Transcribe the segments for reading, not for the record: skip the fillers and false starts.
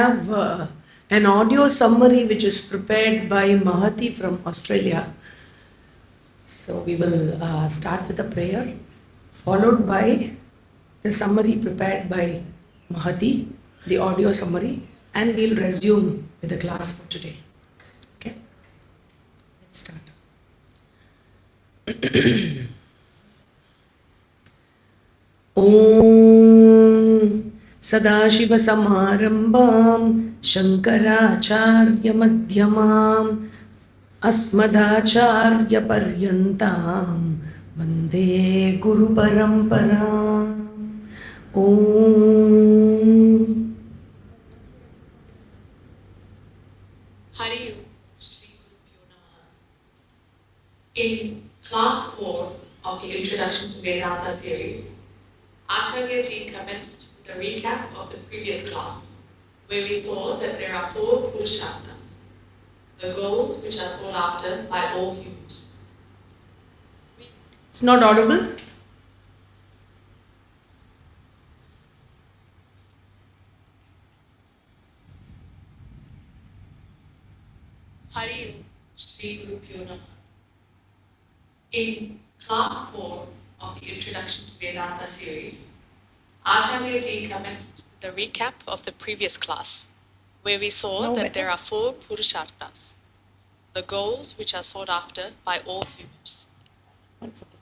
have an audio summary which is prepared by Mahati from Australia. So we will start with a prayer, followed by the summary prepared by Mahati, the audio summary, and we'll resume with the class for today. Okay, let's start. Om Sadashivasamarambam Shankaracharyamadhyamam Asmadacharyaparyantam Vande Guruparamparam. Om Hari Om, Shri Gurupyo Namaha. In class 4 of the Introduction to Vedanta series, Acharyaji commenced with a recap of the previous class, where we saw that there are 4 Purusharthas, the goals which are sought after by all humans. It's not audible? Hari Om, Shri Gurupyo Namaha. In class 4 of the Introduction to Vedanta series, Acharyaji commenced the recap of the previous class, where we saw that there are 4 Purusharthas, the goals which are sought after by all humans. One second.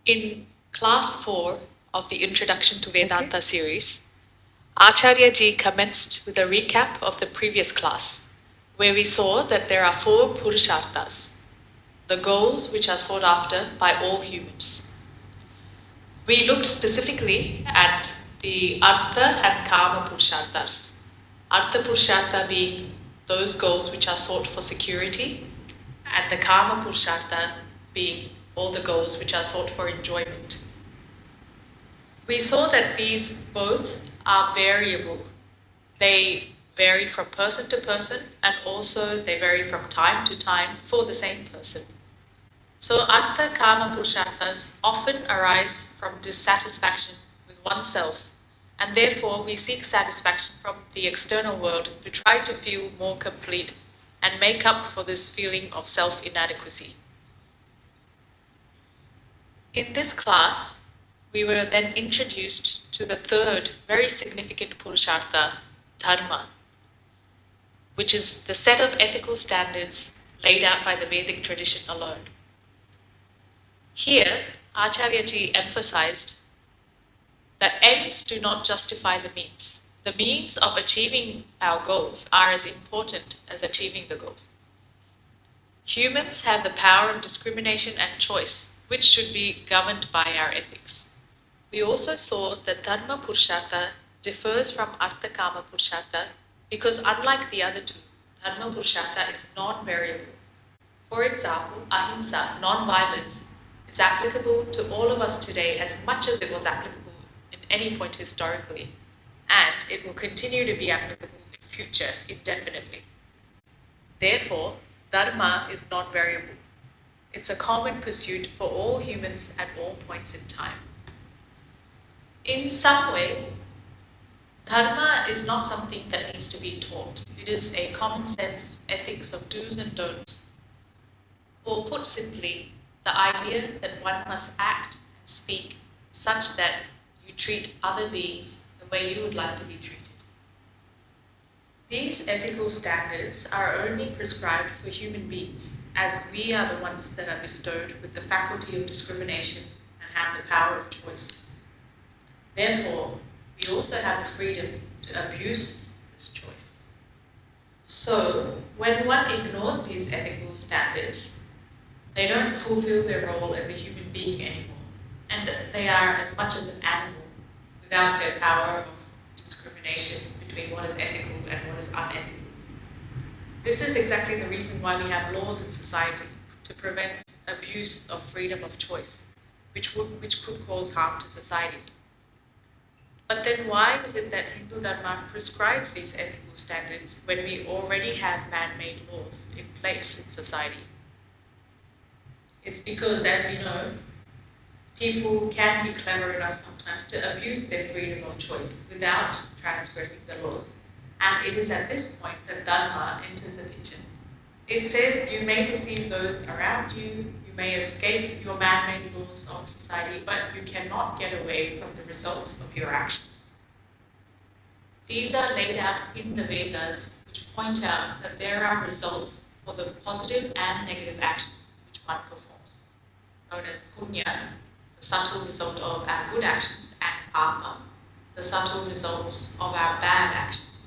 In class 4 of the Introduction to Vedanta series, Acharyaji commenced with a recap of the previous class, where we saw that there are 4 Purusharthas, the goals which are sought after by all humans. We looked specifically at the Artha and Kama Purusharthas. Artha Purushartha being those goals which are sought for security, and the Kama Purushartha being all the goals which are sought for enjoyment. We saw that these both are variable. They vary from person to person, and also they vary from time to time for the same person. So Artha Kama Purusharthas often arise from dissatisfaction with oneself, and therefore we seek satisfaction from the external world to try to feel more complete and make up for this feeling of self-inadequacy. In this class, we were then introduced to the third very significant Purushartha, Dharma, which is the set of ethical standards laid out by the Vedic tradition alone. Here, Acharyaji emphasized that ends do not justify the means. The means of achieving our goals are as important as achieving the goals. Humans have the power of discrimination and choice, which should be governed by our ethics. We also saw that Dharma Purushartha differs from Artha Kama Purushartha because unlike the other two, Dharma Purushartha is non-variable. For example, ahimsa, non-violence, is applicable to all of us today as much as it was applicable in any point historically, and it will continue to be applicable in future indefinitely. Therefore, Dharma is non-variable. It's a common pursuit for all humans at all points in time. In some way, Dharma is not something that needs to be taught. It is a common sense ethics of do's and don'ts. Or put simply, the idea that one must act and speak such that you treat other beings the way you would like to be treated. These ethical standards are only prescribed for human beings, as we are the ones that are bestowed with the faculty of discrimination and have the power of choice. Therefore, we also have the freedom to abuse this choice. So, when one ignores these ethical standards, they don't fulfill their role as a human being anymore, and they are as much as an animal without their power of discrimination between what is ethical and what is unethical. This is exactly the reason why we have laws in society to prevent abuse of freedom of choice, which could cause harm to society. But then why is it that Hindu Dharma prescribes these ethical standards when we already have man-made laws in place in society? It's because, as we know, people can be clever enough sometimes to abuse their freedom of choice without transgressing the laws. And it is at this point that Dharma enters the picture. It says you may deceive those around you, you may escape your man-made laws of society, but you cannot get away from the results of your actions. These are laid out in the Vedas, which point out that there are results for the positive and negative actions which one performs, known as punya, the subtle result of our good actions, and papa, the subtle results of our bad actions.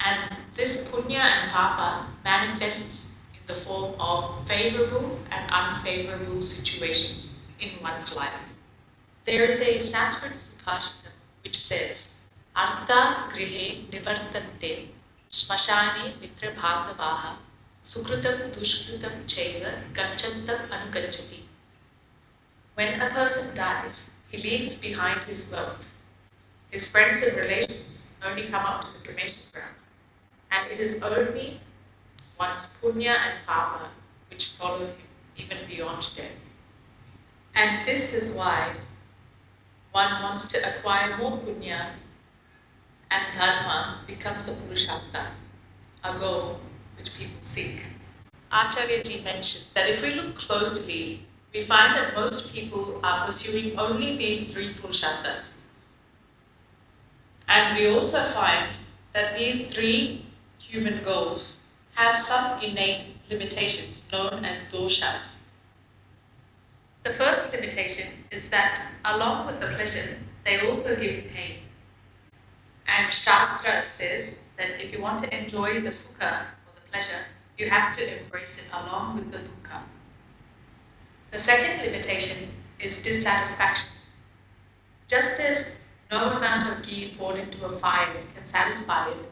And this punya and papa manifests in the form of favorable and unfavorable situations in one's life. There is a Sanskrit Supashita which says, Artha grihe nivartante smashane mitra bhagavaha sukrutam dushkrutam cheva gacchantam anugacchati. When a person dies, he leaves behind his wealth. His friends and relations only come up to the cremation ground. And it is only one's punya and papa which follow him even beyond death. And this is why one wants to acquire more punya, and dharma becomes a purushartha, a goal which people seek. Acharyaji mentioned that if we look closely, we find that most people are pursuing only these three purusharthas. And we also find that these three human goals have some innate limitations known as doshas. The first limitation is that along with the pleasure, they also give pain. And Shastra says that if you want to enjoy the sukha or the pleasure, you have to embrace it along with the dukkha. The second limitation is dissatisfaction. Just as no amount of ghee poured into a fire can satisfy it,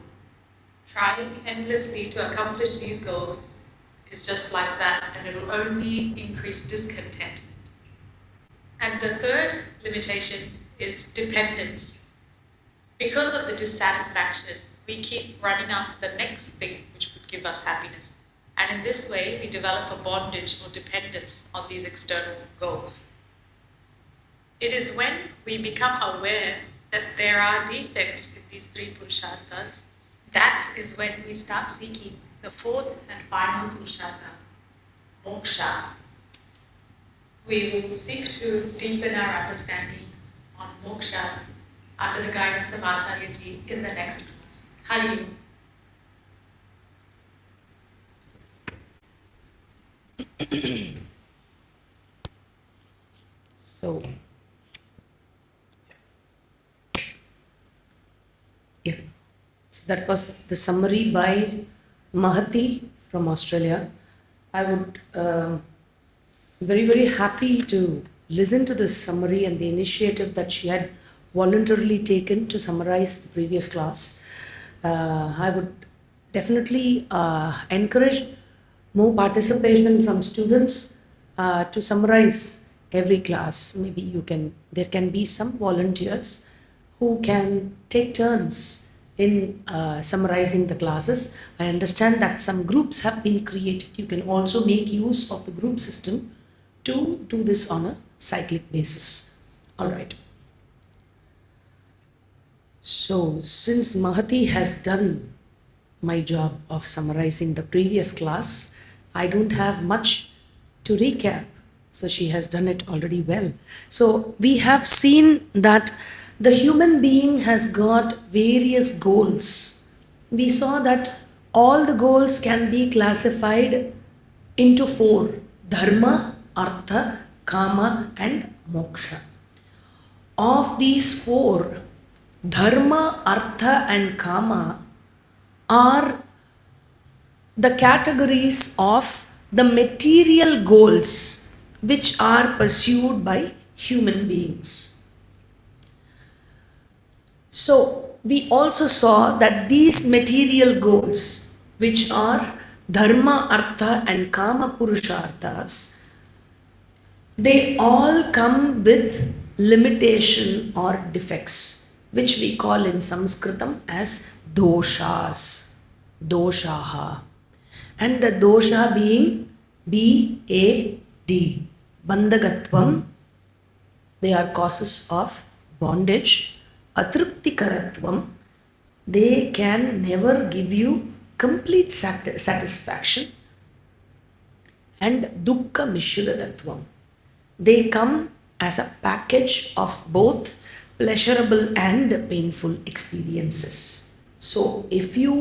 trying endlessly to accomplish these goals is just like that, and it will only increase discontentment. And the third limitation is dependence. Because of the dissatisfaction, we keep running after the next thing which would give us happiness. And in this way, we develop a bondage or dependence on these external goals. It is when we become aware that there are defects in these three purusharthas, that is when we start seeking the fourth and final purushartha, moksha. We will seek to deepen our understanding on moksha under the guidance of Acharyaji in the next class. Hari Om. So, yeah. So that was the summary by Mahati from Australia. I would very, very happy to listen to this summary and the initiative that she had voluntarily taken to summarize the previous class. I would definitely encourage more participation from students to summarize every class. Maybe there can be some volunteers who can take turns in summarizing the classes. I understand that some groups have been created. You can also make use of the group system to do this on a cyclic basis. All right. So, since Mahati has done my job of summarizing the previous class, I don't have much to recap. So, she has done it already well. So, we have seen that the human being has got various goals. We saw that all the goals can be classified into four: dharma, artha, kama, and moksha. Of these four, dharma, artha, and kama are the categories of the material goals which are pursued by human beings. So, we also saw that these material goals, which are dharma, artha, and kama purusharthas, they all come with limitation or defects. which we call in Sanskritam as doshas, doshaha. And the dosha being B-A-D, bandhagatvam, they are causes of bondage. Atruptikaratvam, they can never give you complete satisfaction. And dukkha mishratatvam, they come as a package of both pleasurable and painful experiences. So if you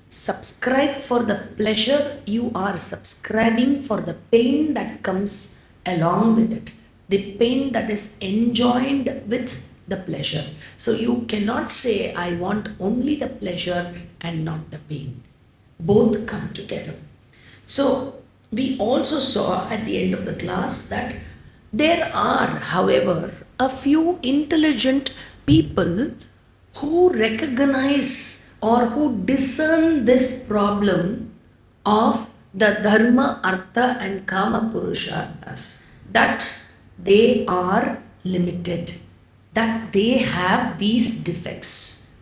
subscribe for the pleasure, you are subscribing for the pain that comes along with it, the pain that is enjoined with the pleasure. So you cannot say, I want only the pleasure and not the pain. Both come together. So we also saw at the end of the class that there are, however, a few intelligent people who recognize or who discern this problem of the dharma, artha and kama purusharthas, that they are limited, that they have these defects.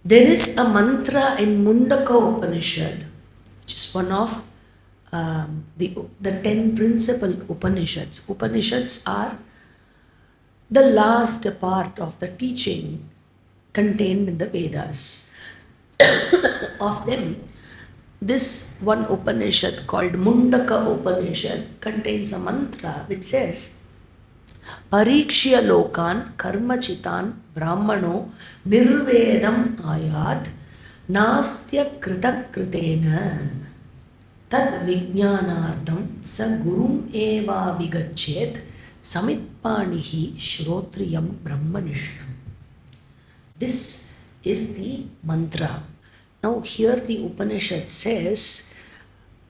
There is a mantra in Mundaka Upanishad, which is one of the 10 principal Upanishads. Upanishads are the last part of the teaching contained in the Vedas. Of them, this one Upanishad called Mundaka Upanishad contains a mantra which says, Parikshya lokan karmachitan brahmano nirvedam ayat nastya kritakritena tad vijnanartham sa gurum eva vigachet samitpanihi shrotriyam brahmanishtam. This is the mantra. Now here the Upanishad says,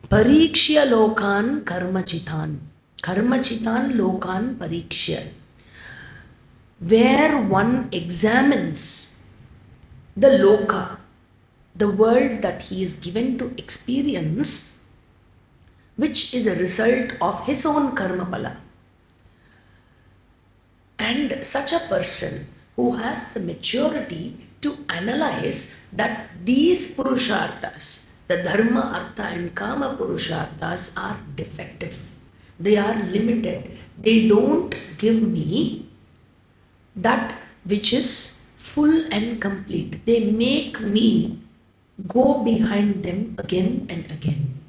Parikshya lokan karmachitan. Karmachitan lokan parikshya. Where one examines the loka, the world that he is given to experience, which is a result of his own karma pala. And such a person who has the maturity to analyze that these purusharthas, the dharma, artha and kama purusharthas, are defective. They are limited. They don't give me that which is full and complete. They make me go behind them again and again.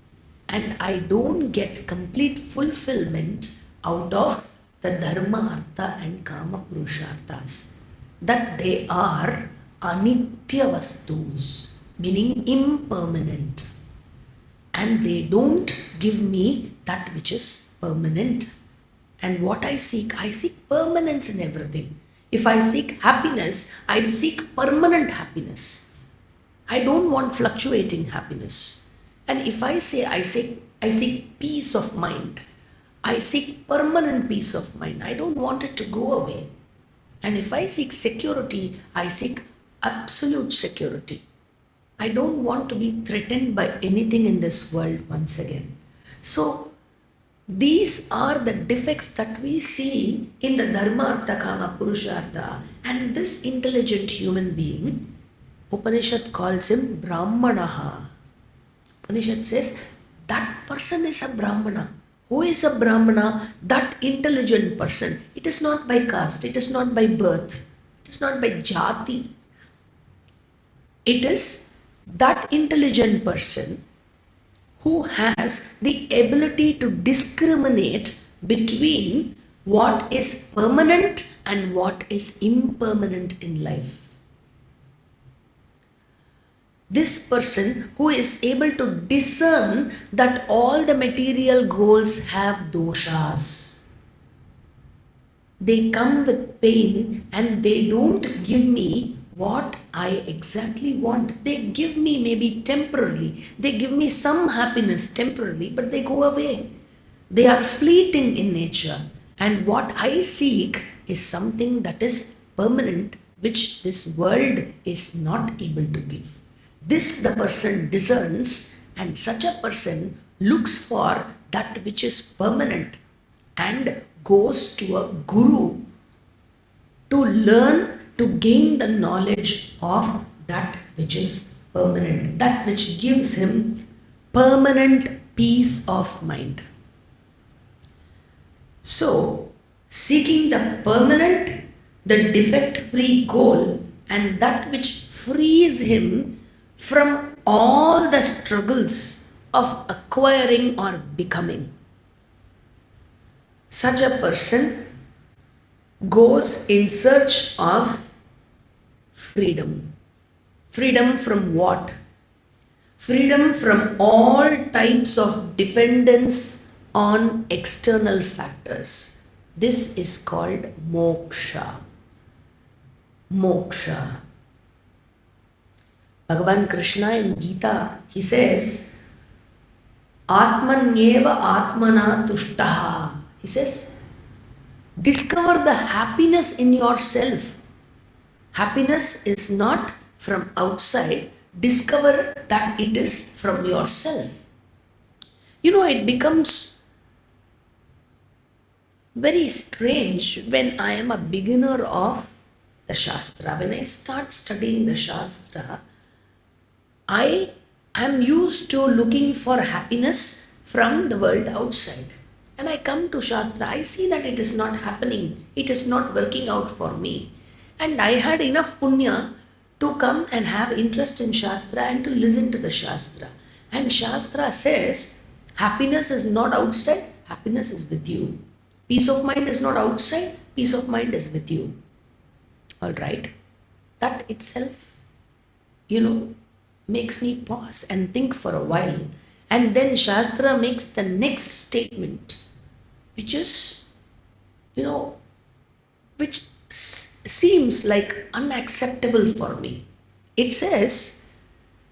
And I don't get complete fulfillment out of the dharma, artha and kama purusharthas. That they are anitya vastus, meaning impermanent. And they don't give me that which is permanent. And what I seek permanence in everything. If I seek happiness, I seek permanent happiness. I don't want fluctuating happiness. And if I say I seek peace of mind, I seek permanent peace of mind. I don't want it to go away. And if I seek security, I seek absolute security. I don't want to be threatened by anything in this world once again. So these are the defects that we see in the dharma, artha, kama, purushartha. And this intelligent human being, Upanishad calls him Brahmanaha. Upanishad says that person is a Brahmana. Who is a Brahmana? That intelligent person. It is not by caste, it is not by birth, it is not by jati. It is that intelligent person who has the ability to discriminate between what is permanent and what is impermanent in life. This person who is able to discern that all the material goals have doshas. They come with pain and they don't give me what I exactly want. They give me maybe temporarily. They give me some happiness temporarily, but they go away. They are fleeting in nature. And what I seek is something that is permanent, which this world is not able to give. This the person discerns, and such a person looks for that which is permanent and goes to a guru to learn to gain the knowledge of that which is permanent, that which gives him permanent peace of mind. So, seeking the permanent, the defect-free goal, and that which frees him from all the struggles of acquiring or becoming. Such a person goes in search of freedom. Freedom from what? Freedom from all types of dependence on external factors. This is called moksha. Moksha. Bhagavan Krishna in Gita, he says, Atmanyeva Atmana Tushtaha. He says, discover the happiness in yourself. Happiness is not from outside. Discover that it is from yourself. You know, it becomes very strange when I am a beginner of the Shastra. When I start studying the Shastra, I am used to looking for happiness from the world outside. And I come to Shastra, I see that it is not happening. It is not working out for me. And I had enough punya to come and have interest in Shastra and to listen to the Shastra. And Shastra says, happiness is not outside, happiness is with you. Peace of mind is not outside, peace of mind is with you. Alright? That itself, makes me pause and think for a while. And then Shastra makes the next statement, which is, which seems like unacceptable for me. It says,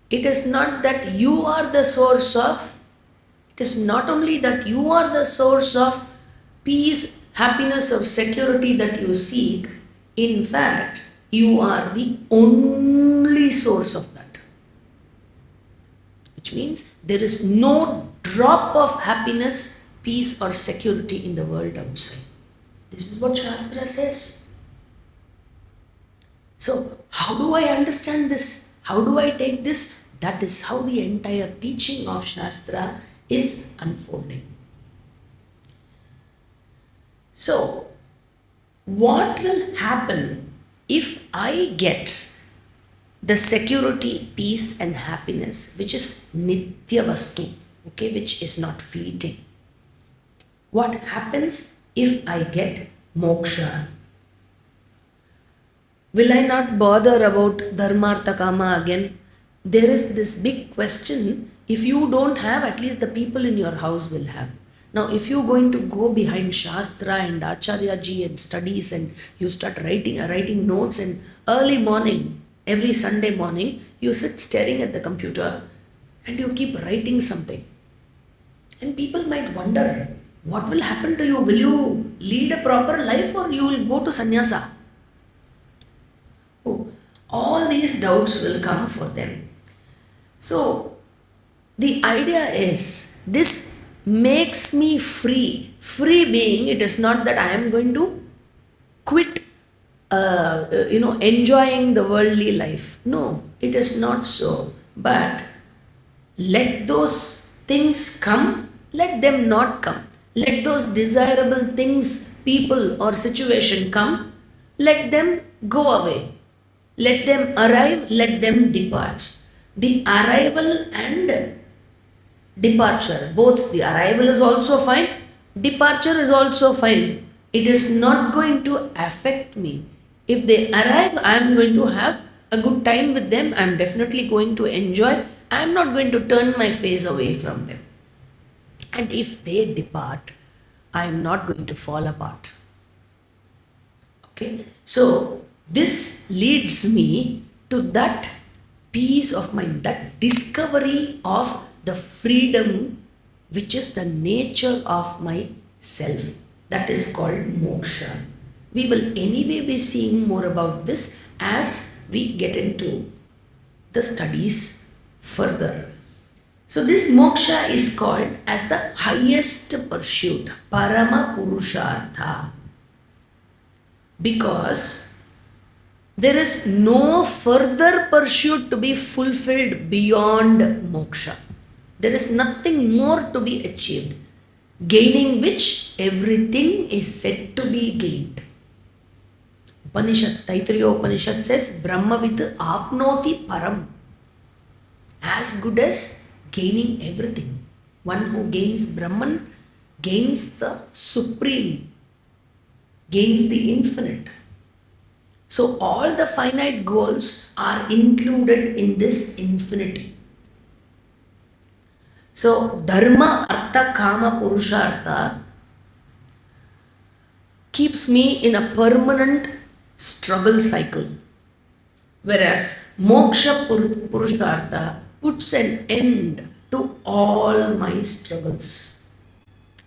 it is not that you are the source of, it is not only that you are the source of peace, happiness, or security that you seek. In fact, you are the only source of that. Which means there is no drop of happiness, peace, or security in the world outside. This is what Shastra says. So, how do I understand this? How do I take this? That is how the entire teaching of Shastra is unfolding. So, what will happen if I get the security, peace and happiness, which is nitya vastu, okay, which is not fleeting? What happens if I get moksha? Will I not bother about dharmartha kama again? There is this big question. If you don't have, at least the people in your house will have. Now, if you're going to go behind Shastra and Acharyaji and studies and you start writing notes, and early morning, every Sunday morning, you sit staring at the computer and you keep writing something. And people might wonder, what will happen to you? Will you lead a proper life or you will go to sannyasa? Oh, all these doubts will come for them. So, the idea is, this makes me free. Free being, it is not that I am going to quit, enjoying the worldly life. No, it is not so. But let those things come, let them not come. Let those desirable things, people or situation come, let them go away. Let them arrive, let them depart. The arrival and departure, both the arrival is also fine, departure is also fine. It is not going to affect me. If they arrive, I am going to have a good time with them. I am definitely going to enjoy. I am not going to turn my face away from them. And if they depart, I am not going to fall apart. Okay, so this leads me to that peace of mind, that discovery of the freedom which is the nature of my self. That is called moksha. We will anyway be seeing more about this as we get into the studies further. So this moksha is called as the highest pursuit, Parama Purushartha, because There is no further pursuit to be fulfilled beyond moksha. There is nothing more to be achieved, gaining which everything is said to be gained. Upanishad, Taittiriya Upanishad says, Brahmavid apnoti param. As good as gaining everything. One who gains Brahman gains the supreme, gains the infinite. So all the finite goals are included in this infinity. So dharma, artha, kama, purushartha keeps me in a permanent struggle cycle. Whereas moksha purushartha puts an end to all my struggles.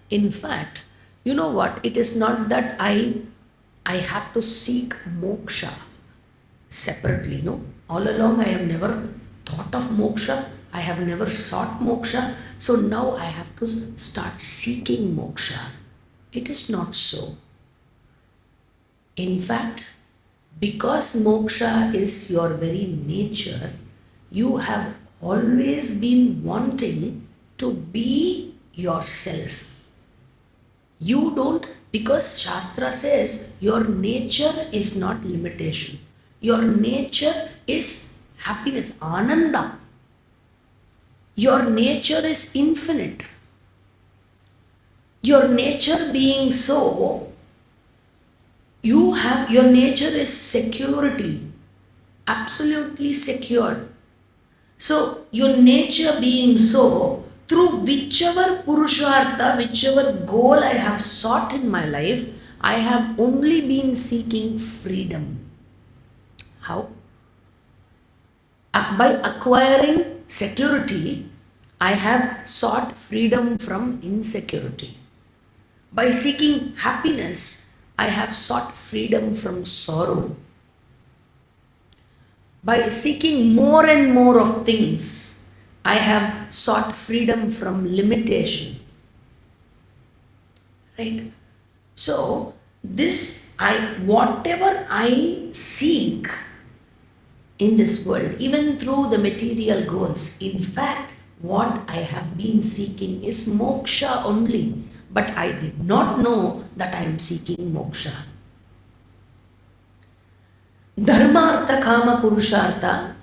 In fact, you know what? It is not that I have to seek moksha separately. No, all along I have never thought of moksha. I have never sought moksha. So now I have to start seeking moksha. It is not so. In fact, because moksha is your very nature, you have always been wanting to be yourself. You don't, because Shastra says your nature is not limitation. Your nature is happiness, ananda. Your nature is infinite. Your nature being so, you have, your nature is security, absolutely secure. So your nature being so, through whichever purushartha, whichever goal I have sought in my life, I have only been seeking freedom. How? By acquiring security, I have sought freedom from insecurity. By seeking happiness, I have sought freedom from sorrow. By seeking more and more of things, I have sought freedom from limitation. Right? So, whatever I seek in this world, even through the material goals, in fact, what I have been seeking is moksha only. But I did not know that I am seeking moksha. Dharma, artha, kama, purushartha,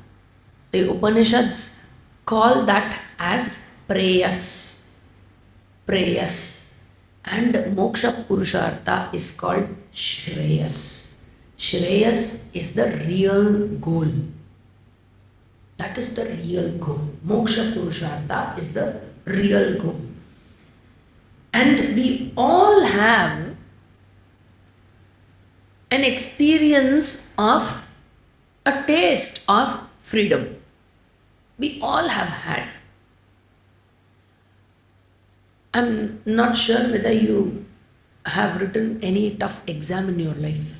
the Upanishads call that as prayas. Prayas. And moksha purushartha is called shreyas. Shreyas is the real goal. That is the real goal. Moksha purushartha is the real goal. And we all have an experience of a taste of freedom. We all have had. I'm not sure whether you have written any tough exam in your life.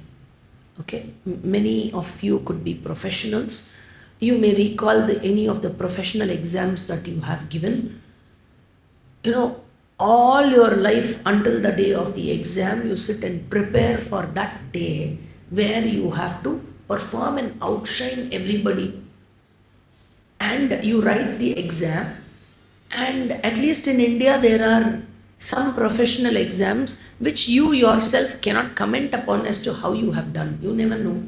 Okay, many of you could be professionals. You may recall any of the professional exams that you have given. You know, all your life until the day of the exam, you sit and prepare for that day where you have to perform and outshine everybody. And you write the exam. And at least in India, there are some professional exams which you yourself cannot comment upon as to how you have done. You never know.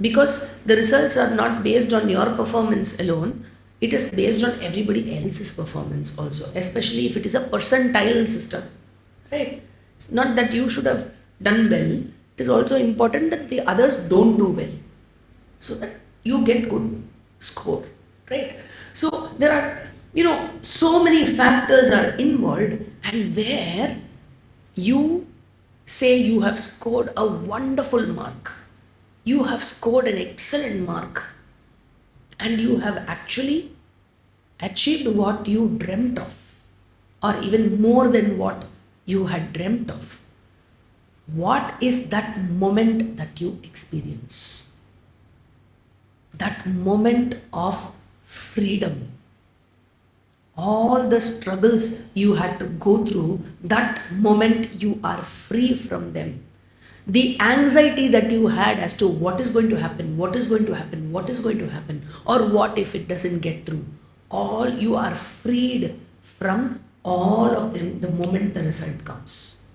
Because the results are not based on your performance alone. It is based on everybody else's performance also, especially if it is a percentile system, right? It's not that you should have done well. It is also important that the others don't do well, so that you get good score, right? So there are, so many factors are involved, and where you say you have scored a wonderful mark, you have scored an excellent mark, and you have actually achieved what you dreamt of, or even more than what you had dreamt of. What is that moment that you experience? That moment of freedom. All the struggles you had to go through, that moment you are free from them. the anxiety that you had as to what is going to happen, what is going to happen, what is going to happen, or what if it doesn't get through, all you are freed from all of them the moment the result comes.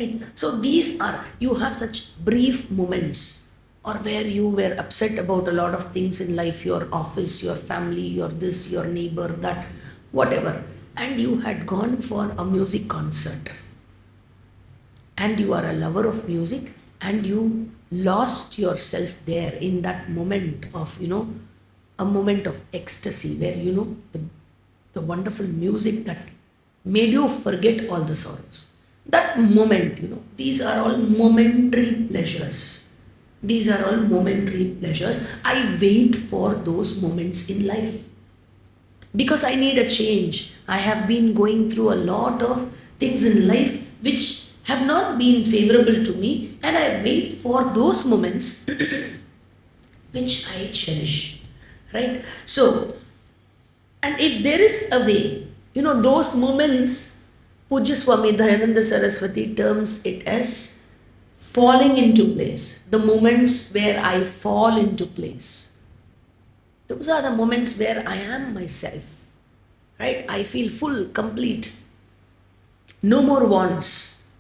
Right? So these are, you have such brief moments, or where you were upset about a lot of things in life, your office, your family, your this, your neighbor, that, whatever, and you had gone for a music concert, and you are a lover of music, and you lost yourself there in that moment of, a moment of ecstasy where, the wonderful music that made you forget all the sorrows. That moment, these are all momentary pleasures. These are all momentary pleasures. I wait for those moments in life because I need a change. I have been going through a lot of things in life which have not been favorable to me, and I wait for those moments which I cherish. Right? So, and if there is a way, those moments, Pujya Swami Dayananda Saraswati terms it as falling into place. The moments where I fall into place. Those are the moments where I am myself. Right? I feel full, complete. No more wants.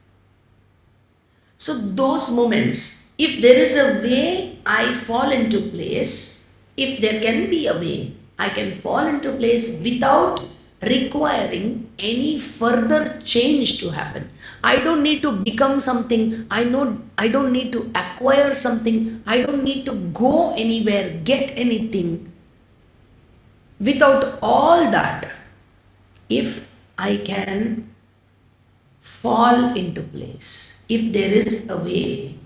So those moments, if there is a way I fall into place, if there can be a way I can fall into place without requiring any further change to happen. I don't need to become something. I don't need to acquire something. I don't need to go anywhere, get anything. Without all that, if I can fall into place, if there is a way,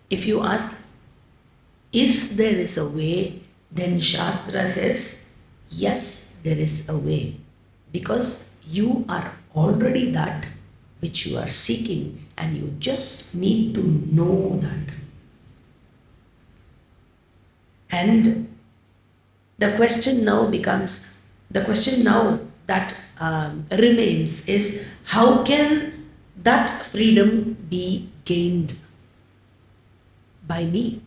if you ask, is there is a way, then Shastra says, yes, there is a way. Because you are already that which you are seeking, and you just need to know that. And the question now that remains is, how can that freedom be gained by me?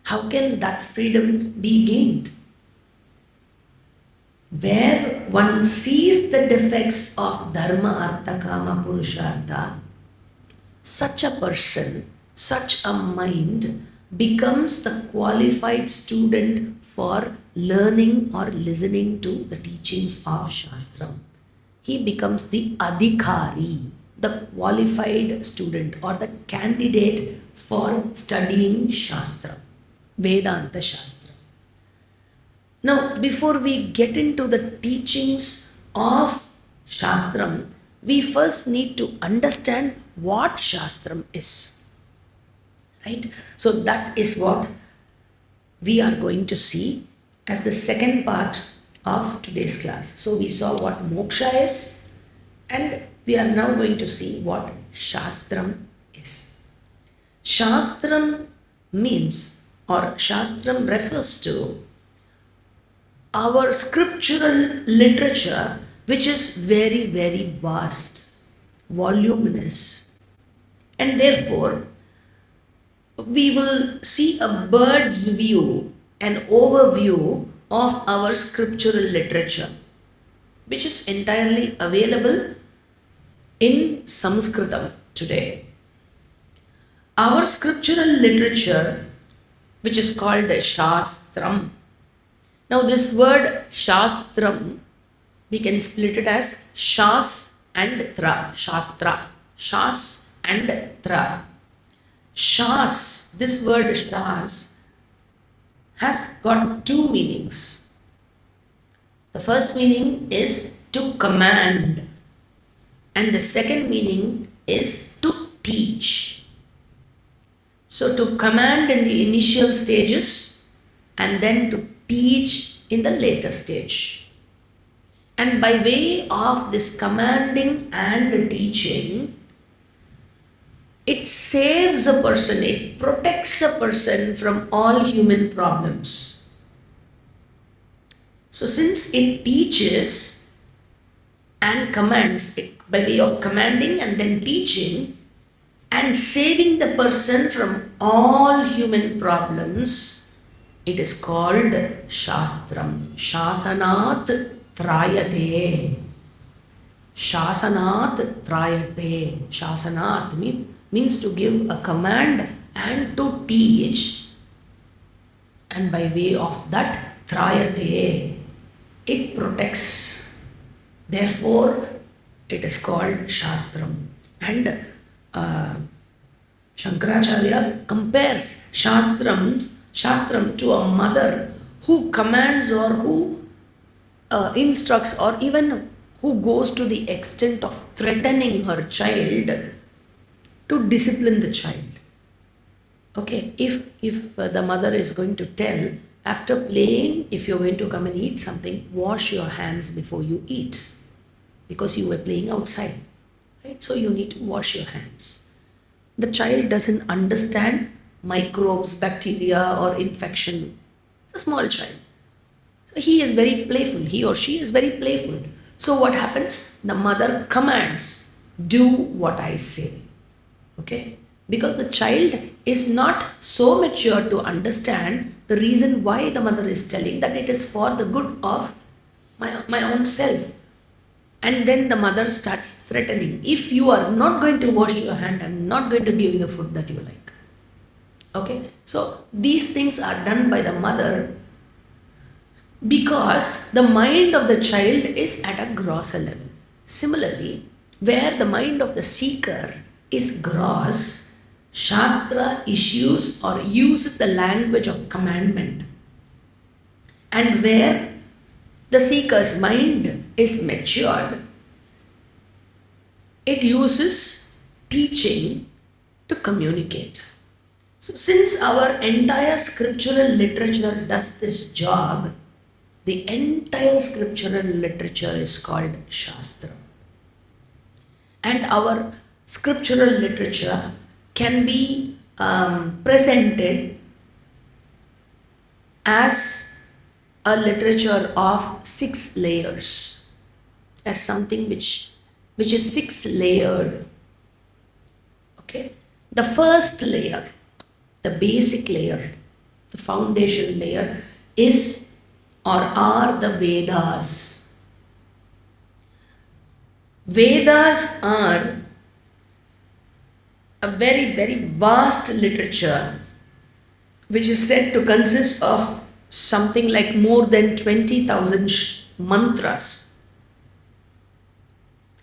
How can that freedom be gained? Where one sees the defects of dharma, artha, kama, purushartha, such a person, such a mind becomes the qualified student for learning or listening to the teachings of Shastra. He becomes the adhikari, the qualified student or the candidate for studying Shastra, Vedanta Shastra. Now, before we get into the teachings of Shastram, we first need to understand what Shastram is. Right? So that is what we are going to see as the second part of today's class. So we saw what moksha is, and we are now going to see what Shastram is. Shastram means, or Shastram refers to, our scriptural literature, which is very, very vast, voluminous, and therefore we will see a bird's view, an overview of our scriptural literature, which is entirely available in Sanskritam today. Our scriptural literature, which is called Shastram. Now this word Shastram, we can split it as Shas and Tra. Shastra. Shas and Tra. Shas, this word Shas, has got two meanings. The first meaning is to command, and the second meaning is to teach. So to command in the initial stages, and then to teach in the later stage. And by way of this commanding and teaching, it saves a person, it protects a person from all human problems. So since it teaches and commands, by way of commanding and then teaching, and saving the person from all human problems, it is called Shastram. Shasanat Trayate. Shasanat Trayate. Shasanat means to give a command and to teach, and by way of that Trayate, it protects. Therefore, it is called Shastram. And Shankaracharya compares Shastram to a mother who commands or who instructs or even who goes to the extent of threatening her child to discipline the child. Okay, if the mother is going to tell, after playing, if you're going to come and eat something, wash your hands before you eat, because you were playing outside, right? So you need to wash your hands. The child doesn't understand microbes, bacteria or infection. It's a small child. So he is very playful, he or she is very playful. So what happens? The mother commands, do what I say. Okay? Because the child is not so mature to understand the reason why the mother is telling that it is for the good of my own self. And then the mother starts threatening. If you are not going to wash your hand, I'm not going to give you the food that you like. Okay? So these things are done by the mother because the mind of the child is at a grosser level. Similarly, where the mind of the seeker is gross, Shastra issues or uses the language of commandment. And where the seeker's mind is matured, it uses teaching to communicate. So since our entire scriptural literature does this job, the entire scriptural literature is called Shastra. And our scriptural literature can be presented as a literature of 6 layers, as something which is 6 layered. Okay? The first layer, the basic layer, the foundation layer is or are the Vedas. Vedas are a very, very vast literature which is said to consist of something like more than 20,000 mantras.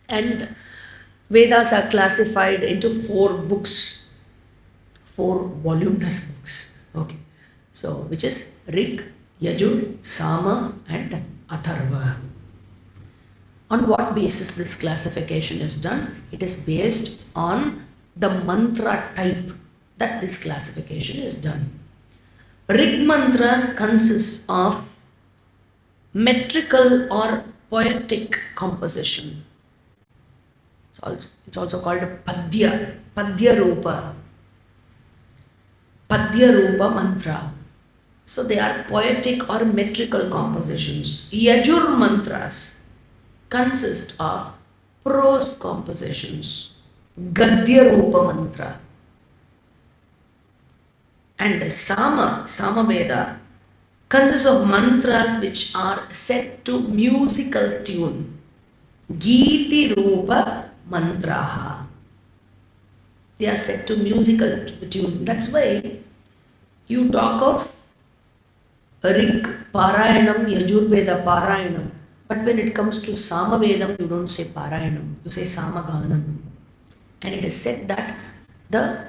And Vedas are classified into 4 books, 4 voluminous books. Okay, so which is Rig, Yajur, Sama and Atharva. On what basis this classification is done? It is based on the mantra type that this classification is done. Rig mantras consist of metrical or poetic composition. It's also called a Padya Rupa mantra. So they are poetic or metrical compositions. Yajur mantras consist of prose compositions. Gadya Rupa mantra. And Sama Veda consists of mantras which are set to musical tune. Geeti Rupa mantraha. They are set to musical tune. That's why you talk of Rig Parayanam, Yajurveda Parayanam. But when it comes to Sama Vedam, you don't say Parayanam, you say Samaganam. And it is said that the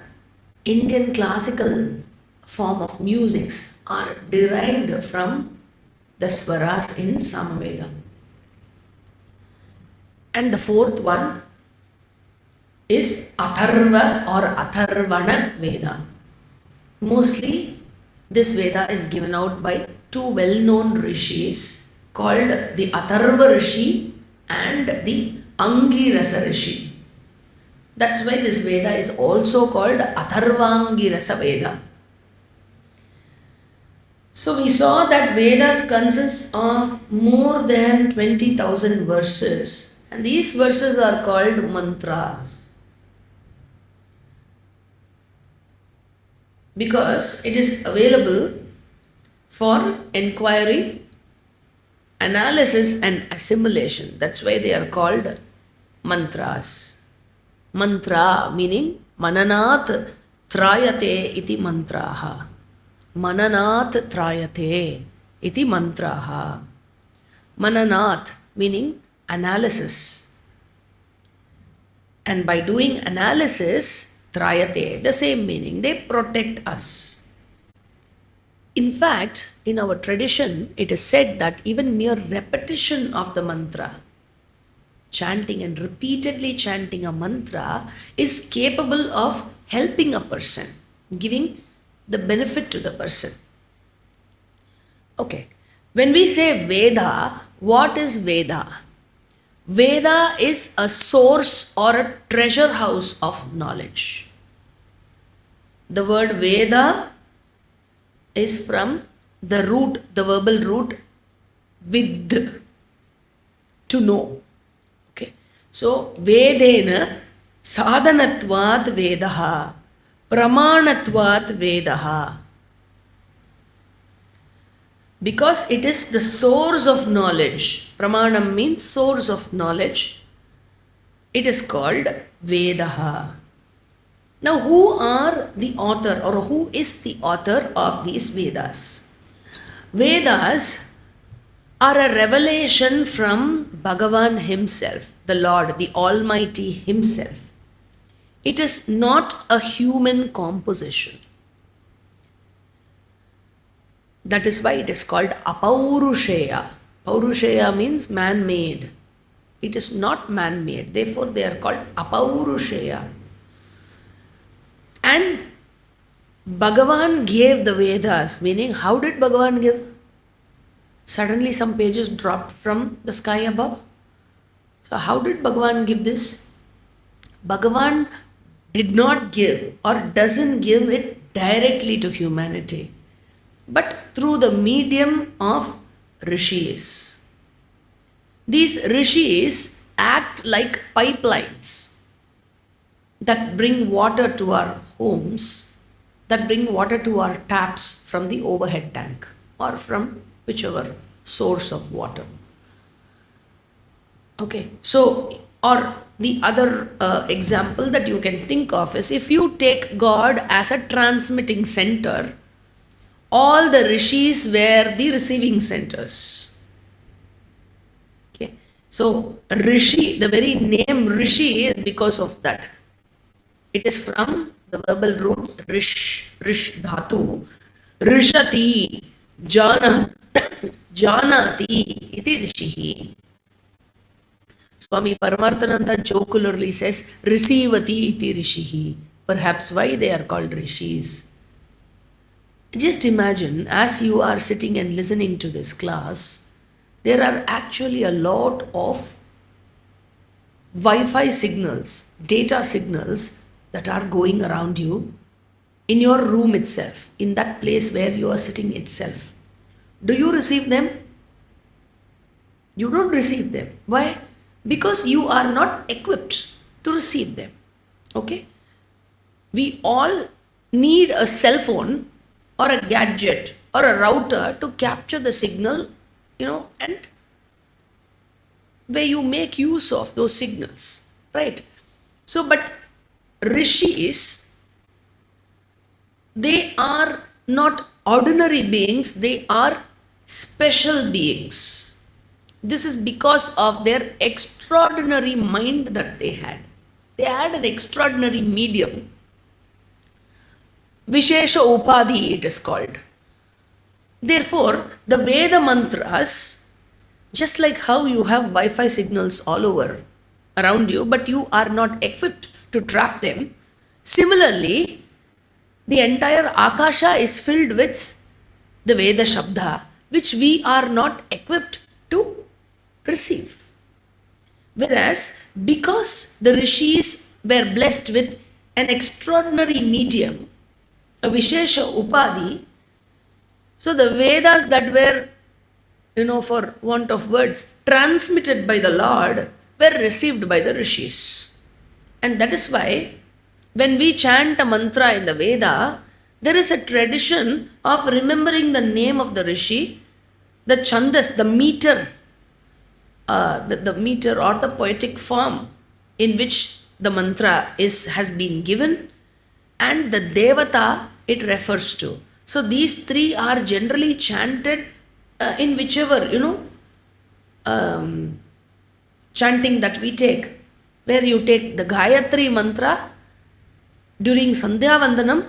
Indian classical form of musics are derived from the swaras in Samaveda. And the 4th one is Atharva or Atharvana Veda. Mostly this Veda is given out by 2 well-known rishis called the Atharva Rishi and the Angirasa Rishi. That's why this Veda is also called Atharvangirasa Veda. So we saw that Vedas consist of more than 20,000 verses, and these verses are called mantras. because it is available for inquiry, analysis and assimilation. That's why they are called mantras. Mantra meaning mananat trayate iti mantraha. Mananat trayate iti mantraha. Mananat meaning analysis. And by doing analysis, trayate, the same meaning, they protect us. In fact, in our tradition, it is said that even mere repetition of the mantra, chanting and repeatedly chanting a mantra, is capable of helping a person, giving the benefit to the person. Okay, when we say Veda, what is Veda? Veda is a source or a treasure house of knowledge. The word Veda is from the root, the verbal root vid, to know. Okay, so Vedena sadhanatvat Vedaha, pramanatvat Vedaha. Because it is the source of knowledge, pramanam means source of knowledge, it is called Vedaha. Now, who are the author or who is the author of these Vedas? Vedas are a revelation from Bhagavan himself, the Lord, the Almighty himself. It is not a human composition. That is why it is called Apaurusheya. Paurusheya means man-made. It is not man-made. Therefore, they are called Apaurusheya. And Bhagavan gave the Vedas, meaning how did Bhagavan give? Suddenly some pages dropped from the sky above. So how did Bhagavan give this? Bhagavan did not give or doesn't give it directly to humanity, but through the medium of rishis. These rishis act like pipelines that bring water to our homes, that bring water to our taps from the overhead tank or from whichever source of water. Okay, so, or the other example that you can think of is if you take God as a transmitting center, all the rishis were the receiving centers. Okay, so rishi, the very name rishi is because of that. It is from the verbal root rish dhatu, rishati, janati, iti rishihi. Swami Paramarthananda jocularly says, Risivati iti rishihi. Perhaps why they are called rishis. Just imagine, as you are sitting and listening to this class, there are actually a lot of Wi-Fi signals, data signals that are going around you in your room itself, in that place where you are sitting itself. Do you receive them? You don't receive them. Why? Because you are not equipped to receive them. Okay? We all need a cell phone or a gadget or a router to capture the signal, and where you make use of those signals, right? So, but rishis, they are not ordinary beings, they are special beings. This is because of their extraordinary mind that they had. They had an extraordinary medium. Vishesha Upadhi it is called. Therefore, the Veda mantras, just like how you have Wi-Fi signals all over around you, but you are not equipped to trap them, similarly, the entire Akasha is filled with the Veda Shabda, which we are not equipped to receive. Whereas, because the rishis were blessed with an extraordinary medium, a Vishesha Upadhi, so the Vedas that were, for want of words, transmitted by the Lord were received by the rishis. And that is why when we chant a mantra in the Veda, there is a tradition of remembering the name of the rishi, the chandas, the meter, the meter or the poetic form in which the mantra has been given, and the devata it refers to. So these three are generally chanted in whichever chanting that we take, where you take the Gayatri mantra during Sandhya Vandanam.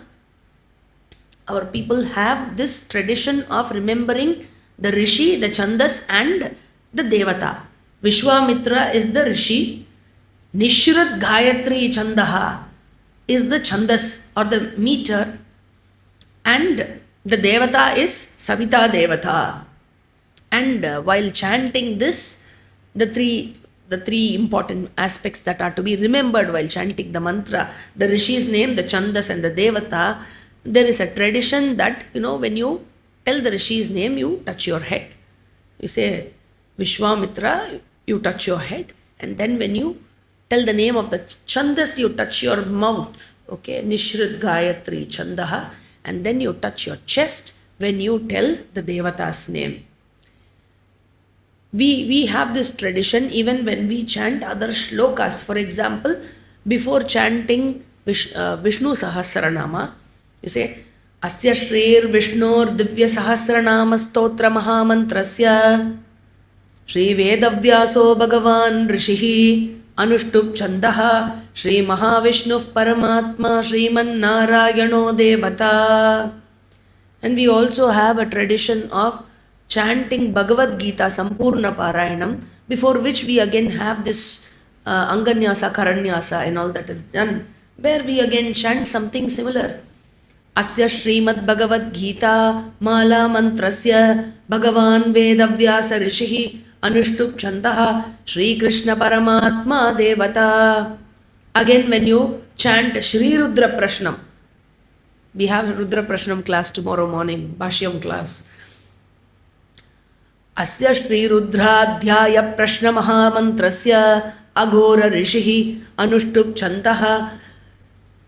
Our people have this tradition of remembering the rishi, the chandas, and the devata. Vishwamitra is the rishi, Nishrat Gayatri Chandaha is the chandas or the meter, and the devata is Savita Devata. And while chanting this, the three important aspects that are to be remembered while chanting the mantra, the rishi's name, the chandas, and the devata, there is a tradition that, when you tell the rishi's name, you touch your head. You say Vishwamitra, you touch your head, and then when you tell the name of the chandas, you touch your mouth. Okay, Nishrit Gayatri Chandaha, and then you touch your chest when you tell the devata's name. We have this tradition even when we chant other shlokas. For example, before chanting Vishnu Sahasranama, you say Asya Shrir Vishnur Divya Sahasranama Stotra Mahamantrasya Shri Vedavyaso Bhagavan Rishihi Anushtup Chandaha Shri Mahavishnu Paramatma Shriman Narayano Devata. And we also have a tradition of chanting Bhagavad Gita Sampurna Parayanam, before which we again have this Anganyasa, Karanyasa and all that is done, where we again chant something similar. Asya Srimad Bhagavad Gita Mala Mantrasya Bhagavan Vedavyasa Rishihi Anushtup Chandaha Shri Krishna Paramatma Devata. Again, when you chant Shri Rudra Prashnam, we have Rudra Prashnam class tomorrow morning, Bhashyam class. Asya Shri Rudradhyaya Prashna Mahamantrasya Aghora Rishihi Anushtup Chandaha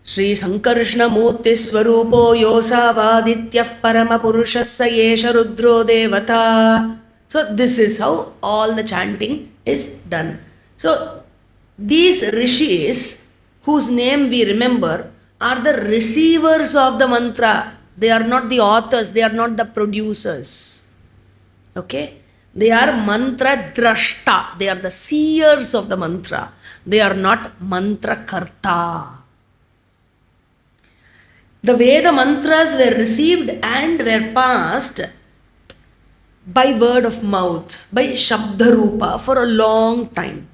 Shri Sankarshna Murti Swarupo Yosavadityah Parama Purushasya Yesha Rudro Devata. So this is how all the chanting is done. So these rishis whose name we remember are the receivers of the mantra. They are not the authors, they are not the producers. Okay? They are mantra drashta. They are the seers of the mantra. They are not mantra karta. The Veda mantras were received and were passed by word of mouth, by Shabda Rupa for a long time.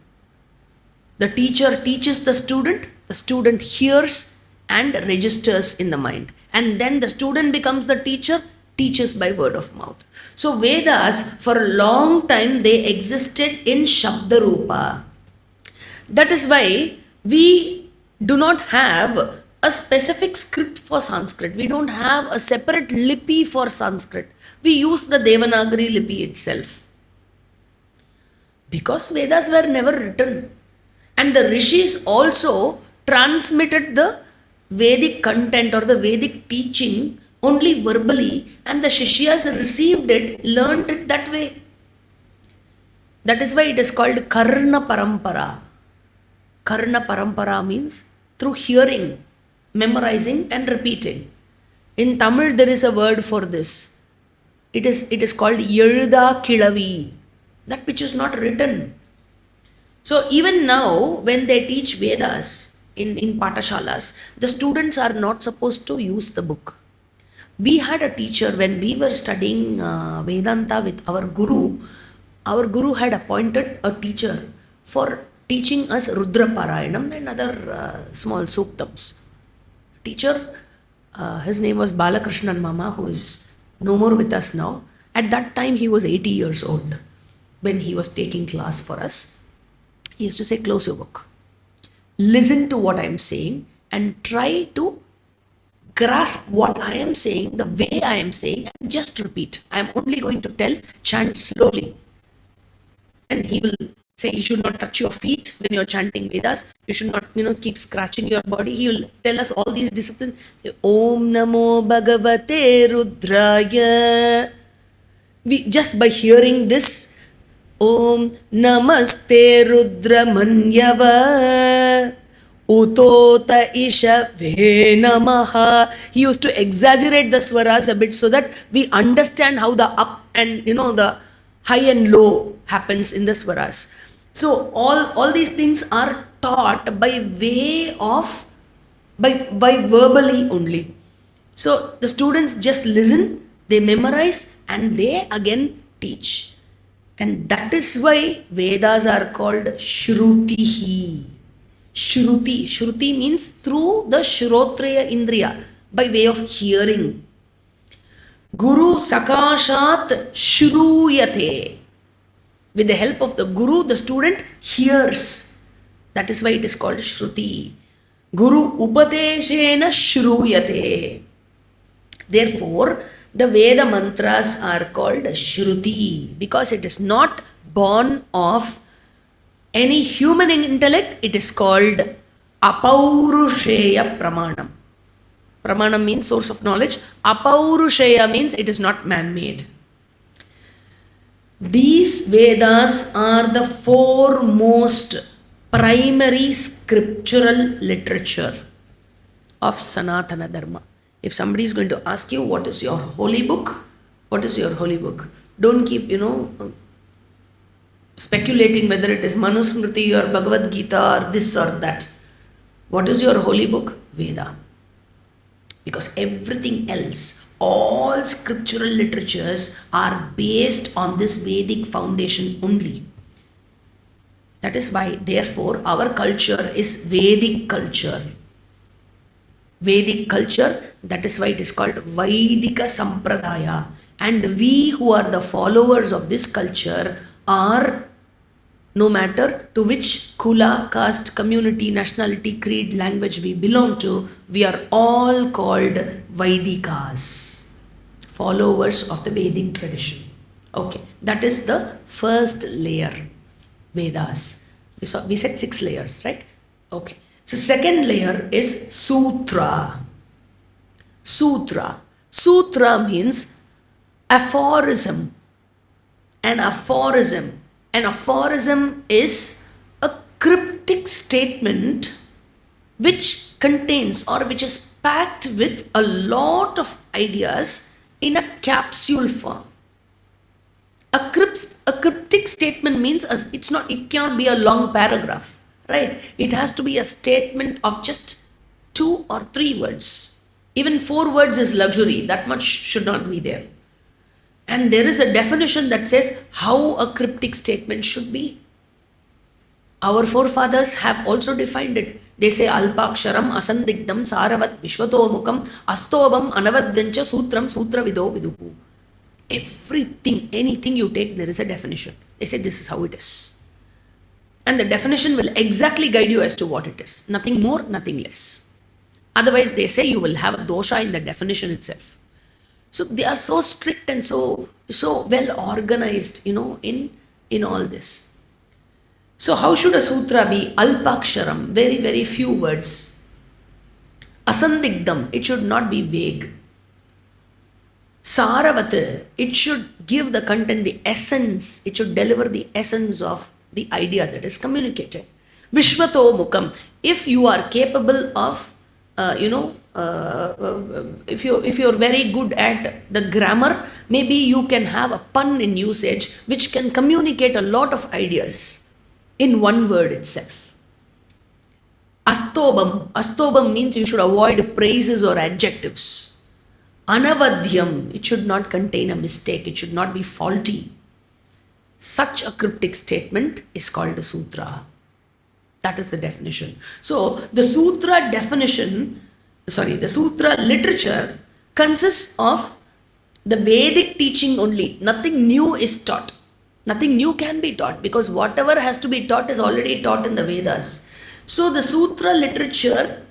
The teacher teaches the student hears and registers in the mind. And then the student becomes the teacher, teaches by word of mouth. So Vedas, for a long time, they existed in Shabda Rupa. That is why we do not have a specific script for Sanskrit. We don't have a separate lipi for Sanskrit. We use the Devanagari lipi itself. Because Vedas were never written. And the rishis also transmitted the Vedic content or the Vedic teaching only verbally, and the Shishyas received it, learnt it that way. That is why it is called Karna Parampara. Karna Parampara means through hearing, memorizing and repeating. In Tamil there is a word for this. It is called Yelda Kilavi, that which is not written. So even now when they teach Vedas in Patashalas, the students are not supposed to use the book. We had a teacher when we were studying Vedanta with our Guru. Our Guru had appointed a teacher for teaching us Rudra Parayanam and other small suktams. Teacher, his name was Balakrishnan Mama, who is no more with us now. At that time he was 80 years old when he was taking class for us. He used to say, close your book, listen to what I am saying and try to grasp what I am saying, the way I am saying, and just repeat. I am only going to tell, chant slowly. And he will Say you should not touch your feet when you're chanting Vedas. You should not, keep scratching your body. He will tell us all these disciplines. Say, Om Namo Bhagavate Rudraya. Just by hearing this, Om Namaste Rudramanyava Utota Isha Ve Namaha. He used to exaggerate the swaras a bit so that we understand how the up and the high and low happens in the swaras. So all these things are taught by way of by verbally only. So the students just listen, they memorize, and they again teach. And that is why Vedas are called Shrutihi. Shruti means through the Shrotraya Indriya, by way of hearing. Guru Sakashat Shruyate. With the help of the Guru, the student hears. That is why it is called Shruti. Guru Upadeshena Shruyate. Therefore, the Veda mantras are called Shruti because it is not born of any human intellect. It is called Apaurusheya Pramanam. Pramanam means source of knowledge. Apaurusheya means it is not man-made. These Vedas are the foremost primary scriptural literature of Sanatana Dharma. If somebody is going to ask you, what is your holy book? What is your holy book? Don't keep, speculating whether it is Manusmriti or Bhagavad Gita or this or that. What is your holy book? Veda. Because everything else, all scriptural literatures are based on this Vedic foundation only. That is why, therefore, our culture is Vedic culture. Vedic culture, that is why it is called Vaidika Sampradaya. And we who are the followers of this culture are, no matter to which kula, caste, community, nationality, creed, language we belong to, we are all called Vaidikas, followers of the Vedic tradition. Okay, that is the first layer, Vedas. We said 6 layers, right? Okay. So second layer is Sutra. Sutra. Sutra means aphorism. An aphorism. An aphorism is a cryptic statement which contains or which is packed with a lot of ideas in a capsule form. A cryptic statement means it cannot be a long paragraph. Right? It has to be a statement of just 2 or 3 words. Even 4 words is luxury. That much should not be there. And there is a definition that says how a cryptic statement should be. Our forefathers have also defined it. They say Alpaksharam Asandigdam Saravat Vishwatomukam Astobam Anavadvancha Sutram Sutra Vido Vidupu. Everything, anything you take, there is a definition. They say this is how it is. And the definition will exactly guide you as to what it is. Nothing more, nothing less. Otherwise, they say you will have a dosha in the definition itself. So they are so strict and so well organized, in all this. So how should a sutra be? Alpaksharam, very, very few words. Asandigdam, it should not be vague. Saravat, it should give the content, the essence. It should deliver the essence of the idea that is communicated. Vishwato Mukam, if you are capable of, if you're very good at the grammar, maybe you can have a pun in usage which can communicate a lot of ideas in one word itself. Astobam means you should avoid praises or adjectives. Anavadhyam, it should not contain a mistake, it should not be faulty. Such a cryptic statement is called a sutra. That is the definition. So the sutra literature consists of the Vedic teaching only. Nothing new is taught. Nothing new can be taught because whatever has to be taught is already taught in the Vedas. So the sutra literature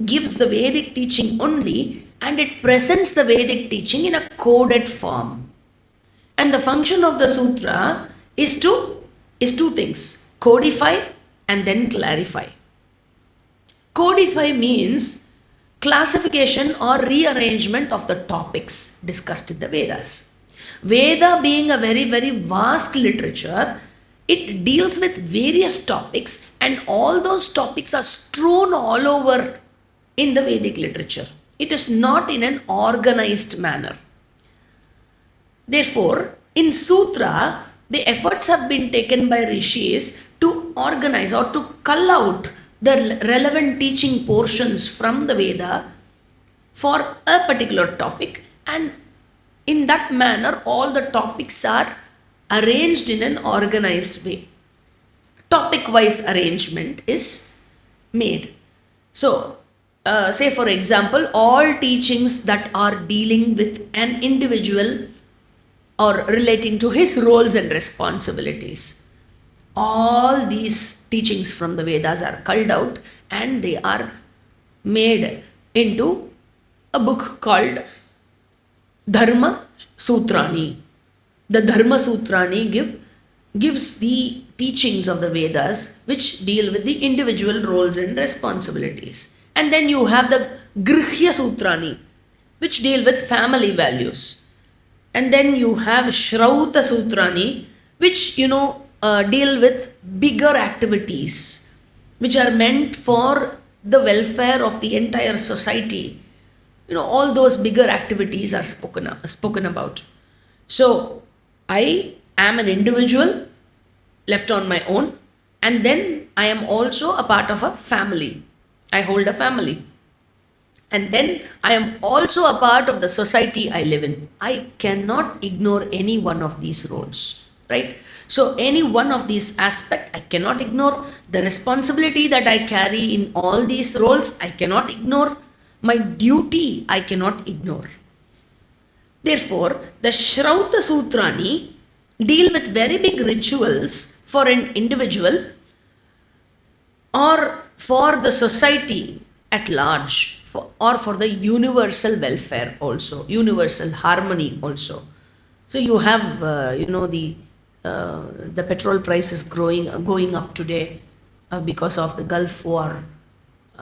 gives the Vedic teaching only and it presents the Vedic teaching in a coded form. And the function of the sutra is to is two things: codify and then clarify. Codify means classification or rearrangement of the topics discussed in the Vedas. Veda being a very, very vast literature, it deals with various topics, and all those topics are strewn all over in the Vedic literature. It is not in an organized manner. Therefore, in Sutra, the efforts have been taken by rishis to organize or to cull out the relevant teaching portions from the Veda for a particular topic, and in that manner all the topics are arranged in an organized way. Topic wise arrangement is made. So, say for example, all teachings that are dealing with an individual or relating to his roles and responsibilities, all these teachings from the Vedas are culled out and they are made into a book called Dharma Sutrani. The Dharma Sutrani gives the teachings of the Vedas which deal with the individual roles and responsibilities. And then you have the Grihya Sutrani, which deal with family values. And then you have Shrauta Sutrani, which deal with bigger activities, which are meant for the welfare of the entire society. All those bigger activities are spoken about. So, I am an individual left on my own, and then I am also a part of a family. I hold a family. And then I am also a part of the society I live in. I cannot ignore any one of these roles, right? So any one of these aspects I cannot ignore. The responsibility that I carry in all these roles I cannot ignore. My duty I cannot ignore. Therefore, the Shrauta Sutrani deal with very big rituals for an individual or for the society at large, or for the universal welfare also, universal harmony also. So you have, the petrol prices going up today because of the Gulf War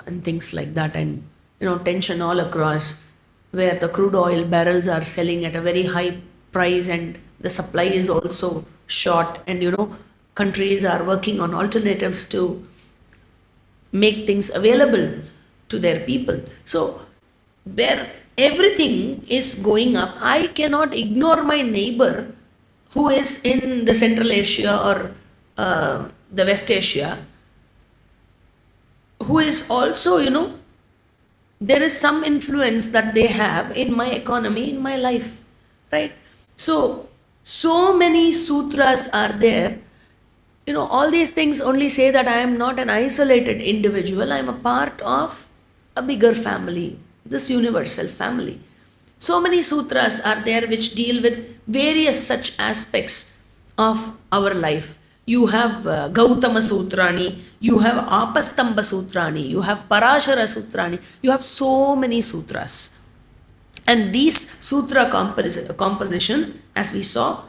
and things like that, and tension all across, where the crude oil barrels are selling at a very high price and the supply is also short, and countries are working on alternatives to make things available to their people. So where everything is going up, I cannot ignore my neighbor who is in the Central Asia or the West Asia, who is also, there is some influence that they have in my economy, in my life, right? So many sutras are there. All these things only say that I am not an isolated individual. I am a part of a bigger family, this universal family. So many sutras are there which deal with various such aspects of our life. You have Gautama Sutrani, you have Apastamba Sutrani, you have Parashara Sutrani, you have so many sutras. And these sutra composition, as we saw,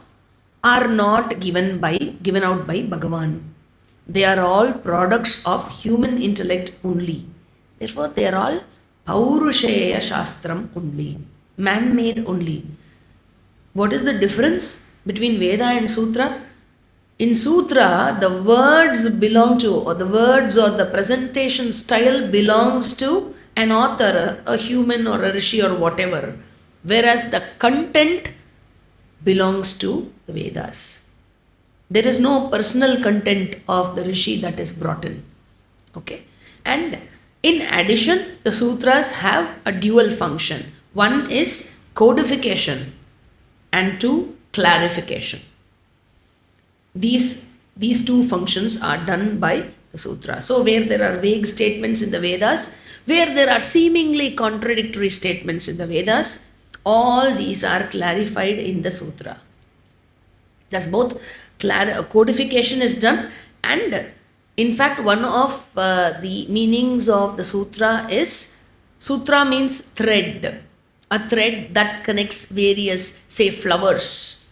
are not given out by Bhagavan. They are all products of human intellect only. Therefore, they are all Paurusheya Shastram only, man-made only. What is the difference between Veda and Sutra? In Sutra, the words belong to, or the words or the presentation style belongs to an author, a human or a rishi or whatever, whereas the content belongs to the Vedas. There is no personal content of the rishi that is brought in. Okay? And in addition, the sutras have a dual function. One is codification and two, clarification. These two functions are done by the sutra. So where there are vague statements in the Vedas, where there are seemingly contradictory statements in the Vedas, all these are clarified in the sutra. Thus both codification is done, and in fact one of the meanings of the sutra is, sutra means thread, a thread that connects various, say, flowers.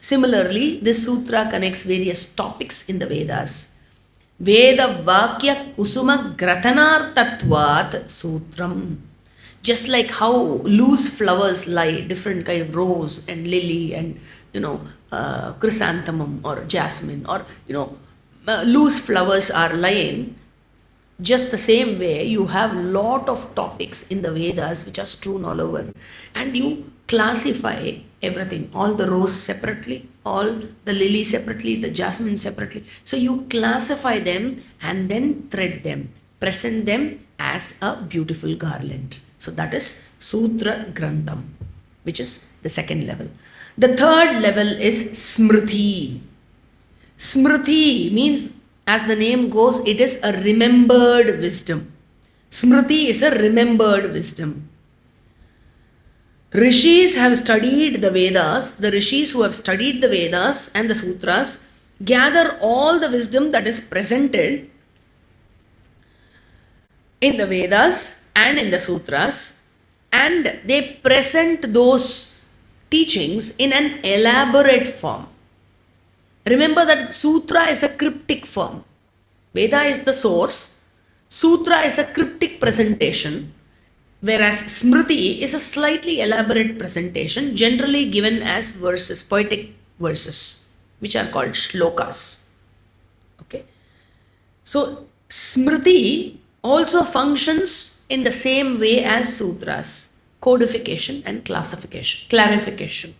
Similarly, this sutra connects various topics in the Vedas. Veda Vakya Kusuma Gratanartatvat Sutram. Just like how loose flowers lie, different kind of rose and lily and chrysanthemum or jasmine, or loose flowers are lying. Just the same way, you have lot of topics in the Vedas which are strewn all over, and you classify everything, all the rose separately, all the lily separately, the jasmine separately. So you classify them and then thread them, present them as a beautiful garland. So that is Sutra Grantham, which is the second level. The third level is Smriti. Smriti means, as the name goes, it is a remembered wisdom. Smriti is a remembered wisdom. Rishis have studied the Vedas. The Rishis who have studied the Vedas and the Sutras gather all the wisdom that is presented in the Vedas and in the Sutras, and they present those teachings in an elaborate form. Remember that Sutra is a cryptic form. Veda is the source. Sutra is a cryptic presentation, whereas Smriti is a slightly elaborate presentation, generally given as verses, poetic verses, which are called shlokas. Okay. So Smriti also functions in the same way as Sutras, codification and clarification.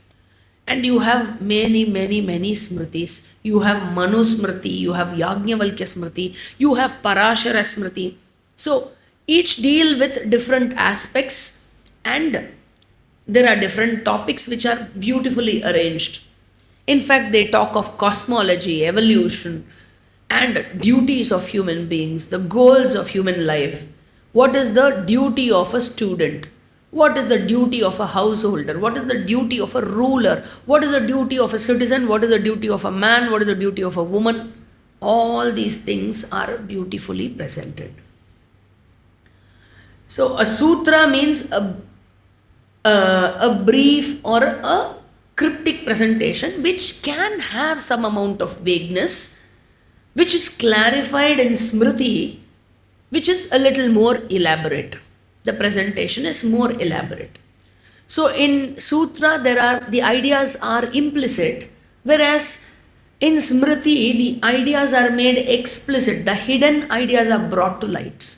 And you have many Smritis. You have Manu Smriti, you have Yajnavalkya Smriti, you have Parashara Smriti. So each deal with different aspects, and there are different topics which are beautifully arranged. In fact, they talk of cosmology, evolution, and duties of human beings, the goals of human life. What is the duty of a student? What is the duty of a householder? What is the duty of a ruler? What is the duty of a citizen? What is the duty of a man? What is the duty of a woman? All these things are beautifully presented. So a sutra means a brief or a cryptic presentation which can have some amount of vagueness, which is clarified in Smriti, which is a little more elaborate. The presentation is more elaborate. So in Sutra, the ideas are implicit, whereas in Smriti, the ideas are made explicit. The hidden ideas are brought to light.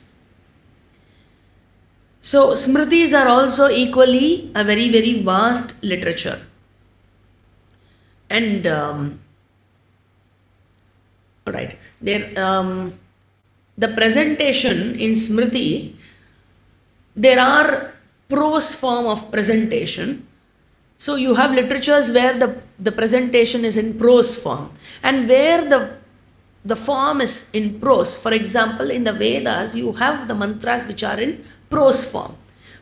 So Smritis are also equally a very vast literature. And alright, the presentation in Smriti, there are prose form of presentation. So you have literatures where the presentation is in prose form, and where the form is in prose. For example, in the Vedas, you have the mantras which are in prose form.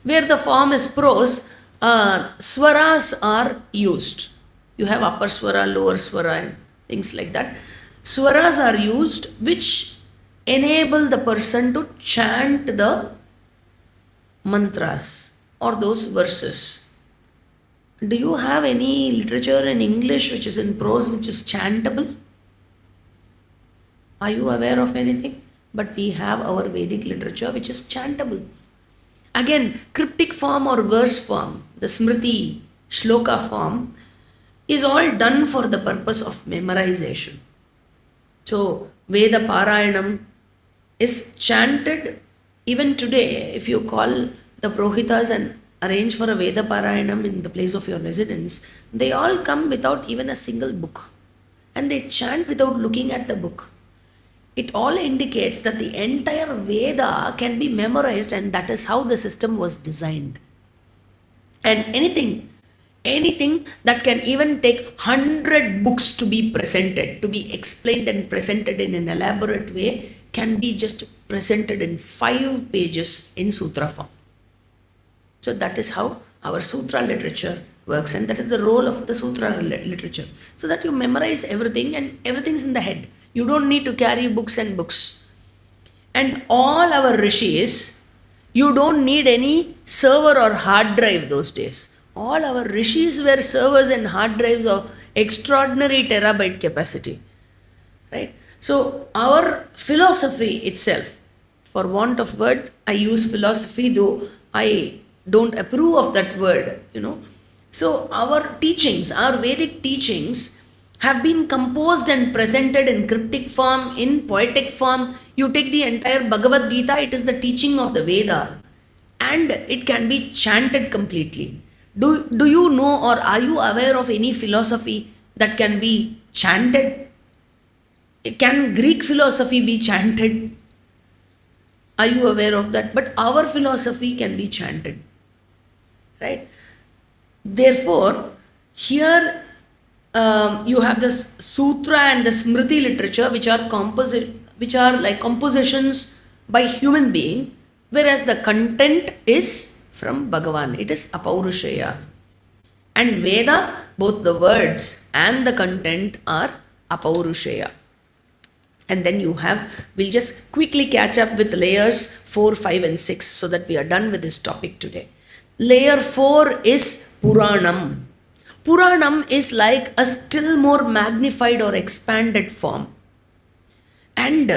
Where the form is prose, swaras are used. You have upper swara, lower swara, and things like that. Swaras are used which enable the person to chant the mantras or those verses. Do you have any literature in English which is in prose, which is chantable? Are you aware of anything? But we have our Vedic literature which is chantable. Again, cryptic form or verse form, the Smriti, shloka form, is all done for the purpose of memorization. So, Veda Parayanam is chanted even today. If you call the Prohitas and arrange for a Veda Parayanam in the place of your residence, they all come without even a single book. And they chant without looking at the book. It all indicates that the entire Veda can be memorized, and that is how the system was designed. And anything that can even take 100 books to be presented, to be explained and presented in an elaborate way, can be just presented in 5 pages in sutra form. So that is how our sutra literature works, and that is the role of the sutra literature. So that you memorize everything, and everything is in the head. You don't need to carry books and books. And all our rishis, you don't need any server or hard drive those days. All our rishis were servers and hard drives of extraordinary terabyte capacity, right? So our philosophy itself, for want of word, I use philosophy, though I don't approve of that word, So our teachings, our Vedic teachings, have been composed and presented in cryptic form, in poetic form. You take the entire Bhagavad Gita, it is the teaching of the Veda, and it can be chanted completely. Do you know, or are you aware of any philosophy that can be chanted? Can Greek philosophy be chanted? Are you aware of that? But our philosophy can be chanted, right? Therefore, here you have this sutra and the smriti literature, which are like compositions by human being, whereas the content is from Bhagavan. It is apaurushaya. And Veda, both the words and the content are apaurushaya. And then we'll just quickly catch up with layers 4, 5 and 6 so that we are done with this topic today. Layer 4 is Puranam. Puranam is like a still more magnified or expanded form. And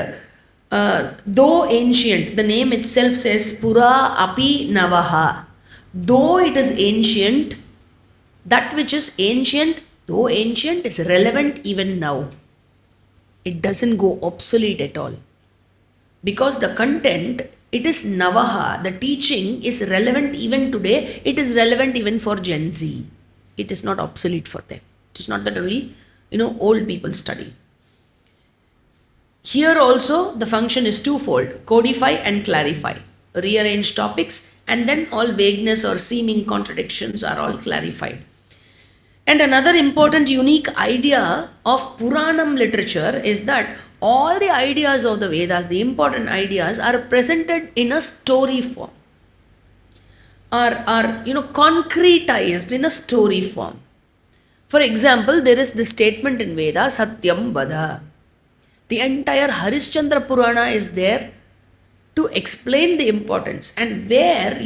though ancient, the name itself says Pura Api Navaha. Though it is ancient, that which is ancient, though ancient, is relevant even now. It doesn't go obsolete at all. Because the content, it is Navaha, the teaching is relevant even today, it is relevant even for Gen Z. It is not obsolete for them. It is not that only, old people study. Here also, the function is twofold, codify and clarify. Rearrange topics, and then all vagueness or seeming contradictions are all clarified. And another important unique idea of Puranam literature is that all the ideas of the Vedas, the important ideas, are presented in a story form, are concretized in a story form. For example, there is this statement in Veda, Satyam Vada. The entire Harishchandra Purana is there to explain the importance, and where,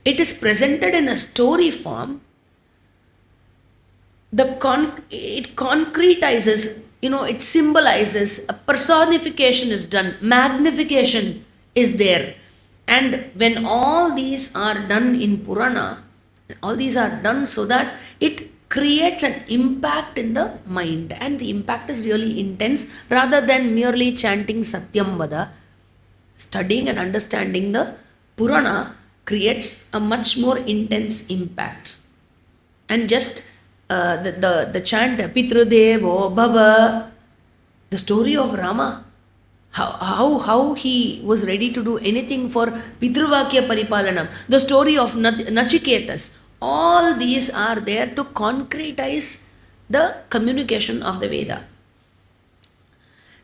it is presented in a story form, it concretizes, it symbolizes, a personification is done, magnification is there. And when all these are done in Purana, all these are done so that it creates an impact in the mind, and the impact is really intense rather than merely chanting Satyam Vada. Studying and understanding the Purana creates a much more intense impact. And just the chant Pitrudevo Bhava, the story of Rama, how he was ready to do anything for Pitruvakya Paripalanam, the story of Nachiketas, all these are there to concretize the communication of the Veda.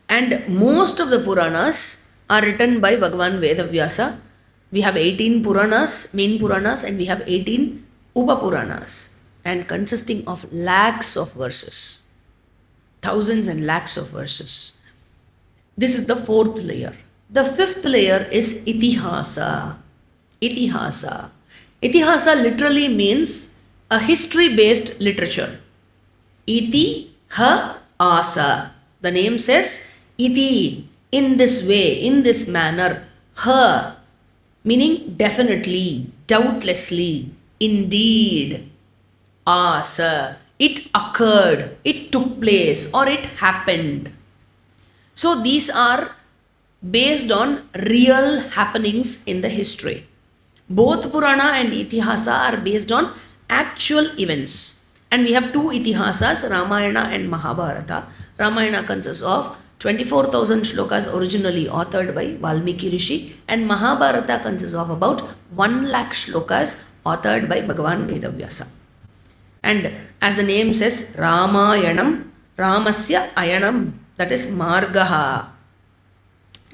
And most of the Puranas are written by Bhagavan Vedavyasa. We have 18 Puranas, main Puranas, and we have 18 Upapuranas, and consisting of lakhs of verses, thousands and lakhs of verses. This is the fourth layer. The fifth layer is Itihasa. Itihasa. Itihasa literally means a history-based literature. Iti-ha-asa. The name says iti, in this way, in this manner. Ha, meaning definitely, doubtlessly, indeed. Asa, it occurred, it took place, or it happened. So these are based on real happenings in the history. Both Purana and Itihasa are based on actual events. And we have two Itihasas, Ramayana and Mahabharata. Ramayana consists of 24,000 shlokas originally authored by Valmiki Rishi, and Mahabharata consists of about 1 lakh shlokas authored by Bhagavan Vedavyasa. And as the name says, Ramayanam, Ramasya Ayanam, that is Margaha,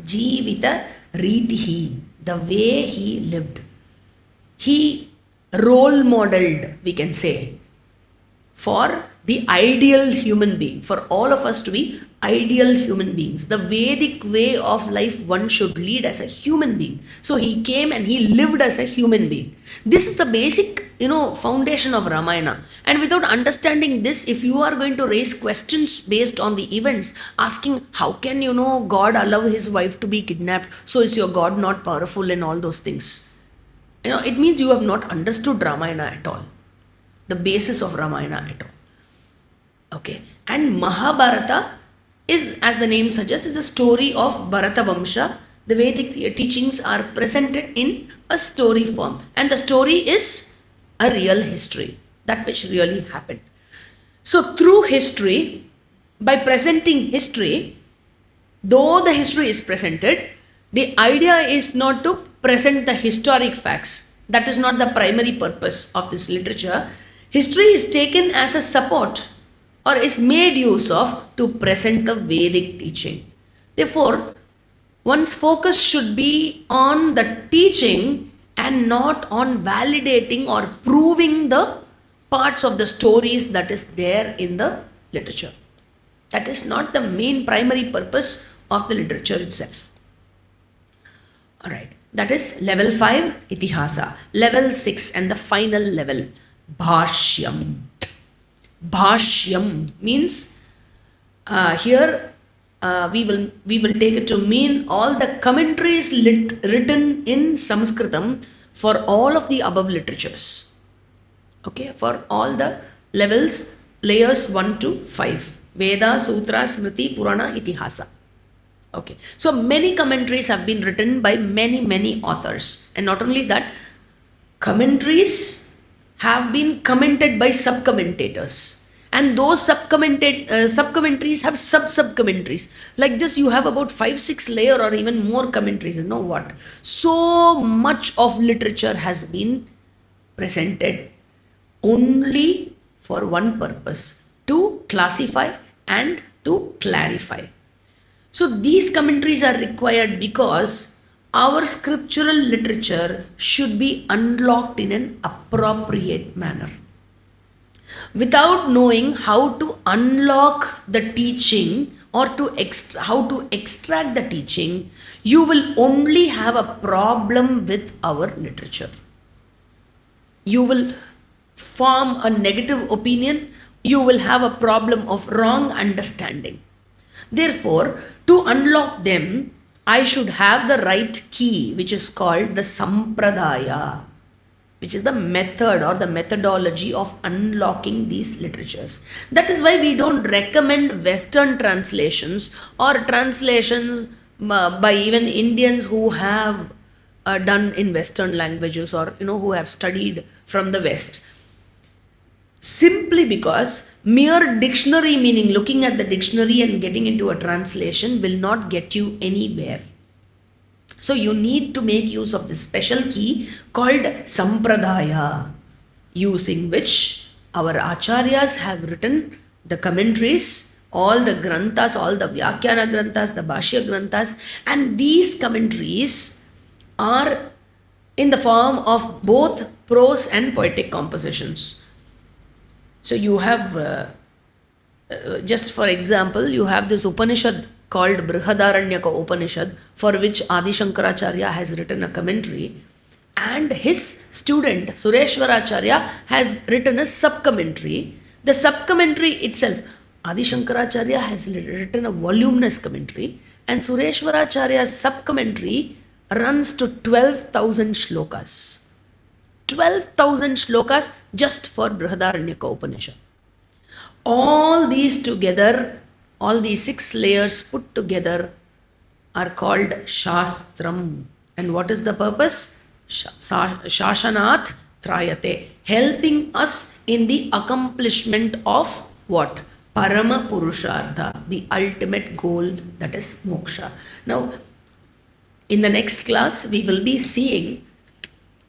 Jivita Ritihi, the way he lived. He role modeled, we can say. for the ideal human being, for all of us to be ideal human beings. The Vedic way of life one should lead as a human being. So he came and he lived as a human being. This is the basic, foundation of Ramayana. And without understanding this, if you are going to raise questions based on the events, asking how can God allow his wife to be kidnapped? So is your God not powerful and all those things? It means you have not understood Ramayana at all. The basis of Ramayana at all. Okay. And Mahabharata is, as the name suggests, is a story of Bharata Vamsha. The Vedic teachings are presented in a story form. And the story is a real history, that which really happened. So through history, by presenting history, though the history is presented, the idea is not to present the historic facts. That is not the primary purpose of this literature. History is taken as a support or is made use of to present the Vedic teaching. Therefore, one's focus should be on the teaching and not on validating or proving the parts of the stories that is there in the literature. That is not the main primary purpose of the literature itself. Alright, that is level 5, Itihasa. Level 6 and the final level, Bhashyam. Bhashyam means here we will take it to mean all the commentaries written in Sanskritam for all of the above literatures. Okay, for all the levels, layers 1 to 5. Veda, Sutra, Smriti, Purana, Itihasa. Okay, so many commentaries have been written by many authors, and not only that, commentaries have been commented by sub-commentators, and those sub-commentaries have sub-commentaries. Like this, you have about 5-6 layer or even more commentaries. You know what? So much of literature has been presented only for one purpose, to classify and to clarify. So these commentaries are required because our scriptural literature should be unlocked in an appropriate manner. Without knowing how to unlock the teaching or how to extract the teaching, you will only have a problem with our literature. You will form a negative opinion. You will have a problem of wrong understanding. Therefore, to unlock them, I should have the right key, which is called the Sampradaya, which is the method or the methodology of unlocking these literatures. That is why we don't recommend Western translations or translations by even Indians who have done in Western languages or who have studied from the West. Simply because mere dictionary, meaning looking at the dictionary and getting into a translation, will not get you anywhere. So you need to make use of this special key called Sampradaya, using which our Acharyas have written the commentaries, all the Granthas, all the Vyakyana Granthas, the Bhashya Granthas, and these commentaries are in the form of both prose and poetic compositions. So you have, just for example, you have this Upanishad called Brihadaranyaka Upanishad, for which Adi Shankaracharya has written a commentary, and his student Sureshwaracharya has written a sub-commentary. The sub-commentary itself, Adi Shankaracharya has written a voluminous commentary, and Sureshwaracharya's sub-commentary runs to 12,000 shlokas. 12,000 shlokas just for Brihadaranyaka Upanishad. All these together, all these 6 layers put together are called Shastram. And what is the purpose? Shashanat Trayate, helping us in the accomplishment of what? Parama Purushartha, the ultimate goal, that is moksha. Now, in the next class, we will be seeing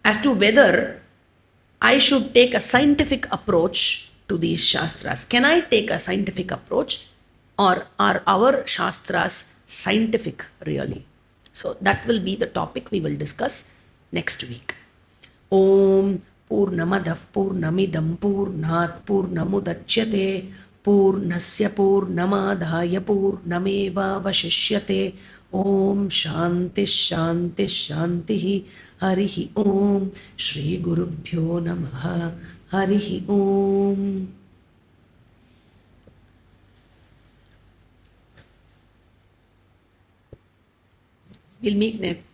as to whether I should take a scientific approach to these Shastras. Can I take a scientific approach, or are our Shastras scientific really? So that will be the topic we will discuss next week. Om पूर्णमदः पूर्णमिदं पूर्णात् पूर्णमुदच्यते पूर्णस्य पूर्णमादाय पूर्णमेवावशिष्यते ॐ शान्तिः शान्तिः शान्तिः हरिः ॐ श्रीगुरुभ्यो नमः हरिः ॐ We'll meet next